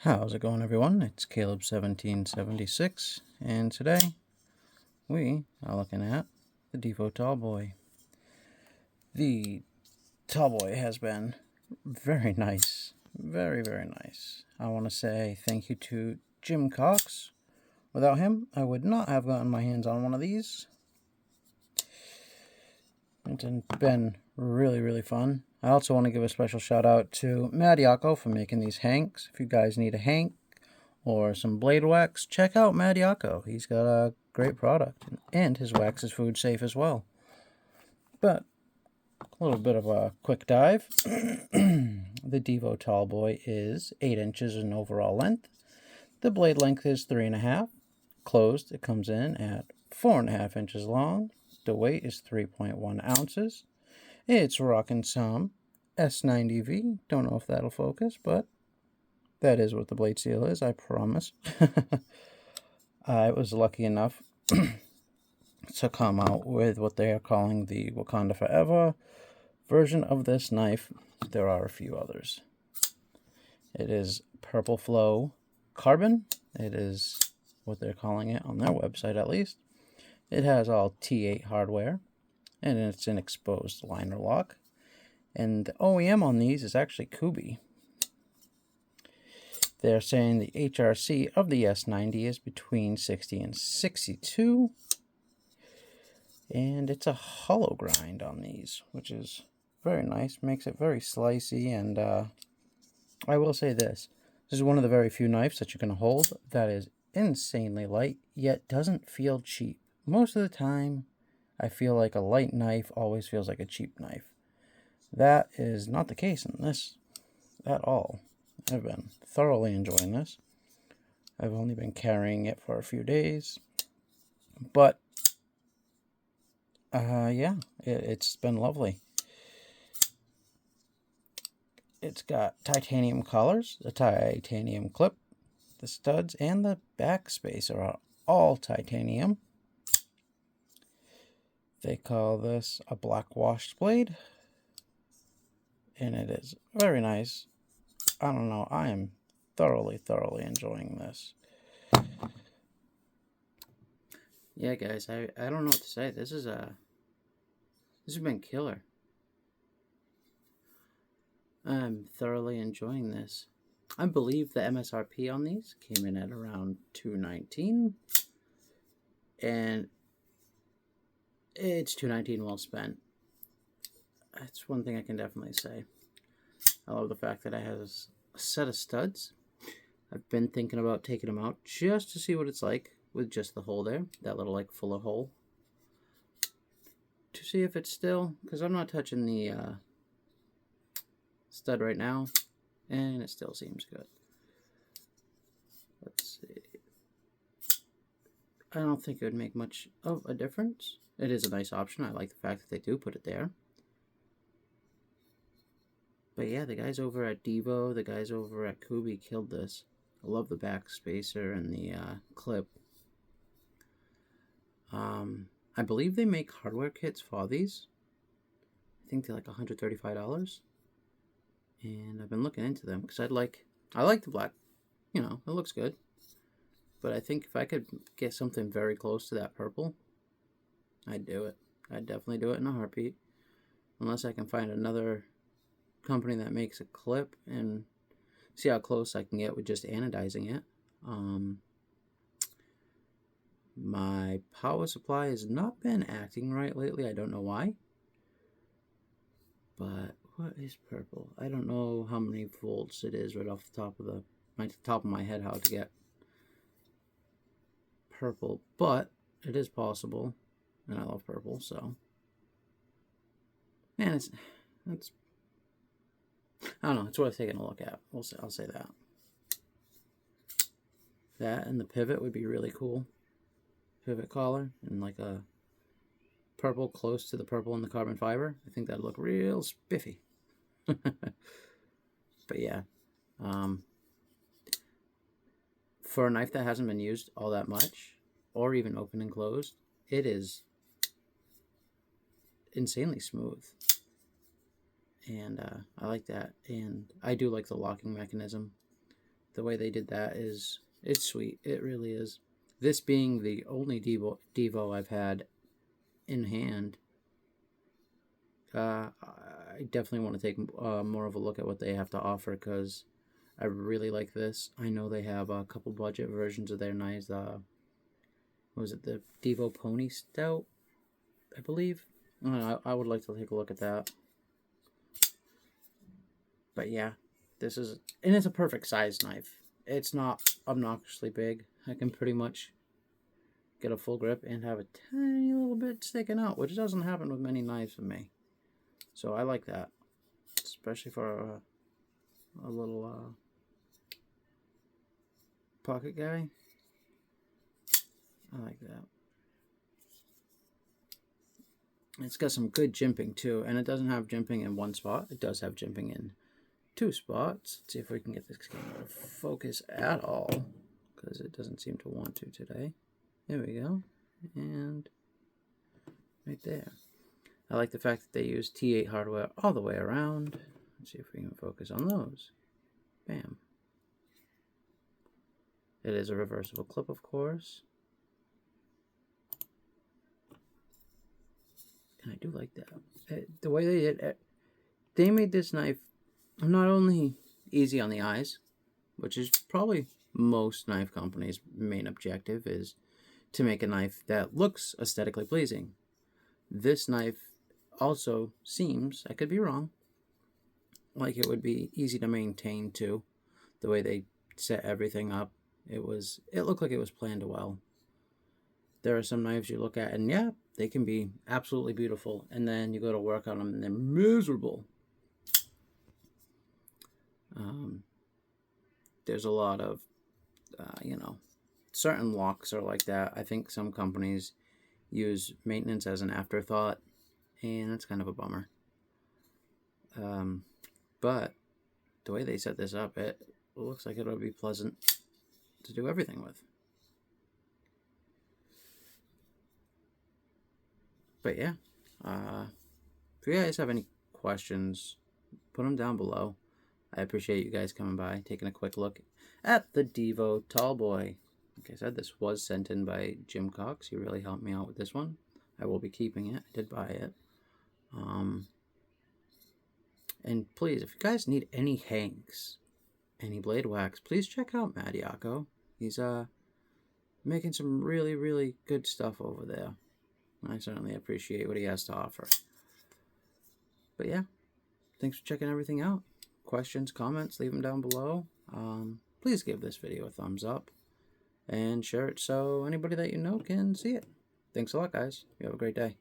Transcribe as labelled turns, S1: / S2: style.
S1: How's it going, everyone? It's Caleb1776, and today we are looking at the Divo Tallboy. The Tallboy has been very nice, very nice. I want to say thank you to Jim Cox. Without him, I would not have gotten my hands on one of these. It's been really fun. I also want to give a special shout out to Mad Yako for making these hanks. If you guys need a hank or some blade wax, check out Mad Yako. He's got a great product, and his wax is food safe as well. But a little bit of a quick dive. The Divo Tallboy is 8 inches in overall length. The blade length is 3.5. Closed, it comes in at 4.5 inches long. The weight is 3.1 ounces. It's rocking some S90V. Don't know if that'll focus, but that is what the blade seal is, I promise. I was lucky enough to come out with what they are calling the Wakanda Forever version of this knife. There are a few others. It is Purple Flow Carbon. It is what they're calling it on their website, at least. It has all T8 hardware, and it's an exposed liner lock. And the OEM on these is actually Kubi. They're saying the HRC of the S90 is between 60 and 62. And it's a hollow grind on these, which is very nice. Makes it very slicey. And I will say this. This is one of the very few knives that you're going to hold that is insanely light, yet doesn't feel cheap. Most of the time, I feel like a light knife always feels like a cheap knife. That is not the case in this at all. I've been thoroughly enjoying this. I've only been carrying it for a few days. But, yeah, it's been lovely. It's got titanium collars, a titanium clip, the studs, and the back spacer are all titanium. They call this a black washed blade, and it is very nice. I don't know, I am thoroughly enjoying this. Yeah, guys, I don't know what to say. This has been killer. I'm thoroughly enjoying this. I believe the MSRP on these came in at around $219, and it's $219 well spent. That's one thing I can definitely say. I love the fact that it has a set of studs. I've been thinking about taking them out just to see what it's like with just the hole there, that little like fuller hole, to see if it's still, because I'm not touching the stud right now, and it still seems good. Let's see. I don't think it would make much of a difference. It is a nice option. I like the fact that they do put it there. But yeah, the guys over at Divo, the guys over at Kubi killed this. I love the back spacer and the clip. I believe they make hardware kits for these. I think they're like $135. And I've been looking into them because I like the black. You know, it looks good. But I think if I could get something very close to that purple, I'd do it. I'd definitely do it in a heartbeat. Unless I can find another company that makes a clip and see how close I can get with just anodizing it. My power supply has not been acting right lately. I don't know why. But what is purple? I don't know how many volts it is right off the top of my head how to get purple, but it is possible, and I love purple, so. Man, it's I don't know, it's worth taking a look at. I'll say that. That and the pivot would be really cool. Pivot collar and like a purple close to the purple in the carbon fiber. I think that'd look real spiffy. But yeah, for a knife that hasn't been used all that much, or even open and closed, it is insanely smooth. And I like that. And I do like the locking mechanism. the way they did that is, it's sweet. It really is. This being the only Divo I've had in hand, I definitely want to take more of a look at what they have to offer, because I really like this. I know they have a couple budget versions of their knives. What was it, the Divo Pony Stout, I believe? I would like to take a look at that. But yeah, this is, and it's a perfect size knife. It's not obnoxiously big. I can pretty much get a full grip and have a tiny little bit sticking out, which doesn't happen with many knives for me. So I like that, especially for a little pocket guy. I like that. It's got some good jimping too, and it doesn't have jimping in one spot. It does have jimping in 2 spots. Let's see if we can get this camera to focus at all, because it doesn't seem to want to today. There we go. And right there. I like the fact that they use T8 hardware all the way around. Let's see if we can focus on those. Bam. It is a reversible clip, of course. And I do like that. The way they did it, they made this knife not only easy on the eyes, which is probably most knife companies' main objective, is to make a knife that looks aesthetically pleasing. This knife also seems, I could be wrong, like it would be easy to maintain too. The way they set everything up, it looked like it was planned well. There are some knives you look at and yeah, they can be absolutely beautiful, and then you go to work on them and they're miserable. There's a lot of, certain locks are like that. I think some companies use maintenance as an afterthought, and that's kind of a bummer. But the way they set this up, it looks like it'll be pleasant to do everything with. But yeah, if you guys have any questions, put them down below. I appreciate you guys coming by, taking a quick look at the Divo Tallboy. Like I said, this was sent in by Jim Cox. He really helped me out with this one. I will be keeping it. I did buy it. And please, if you guys need any hanks, any blade wax, please check out Madiaco. He's making some really, really good stuff over there. I certainly appreciate what he has to offer. But yeah, thanks for checking everything out. Questions, comments, leave them down below. Please give this video a thumbs up and share it so anybody that you know can see it. Thanks a lot, guys. You have a great day.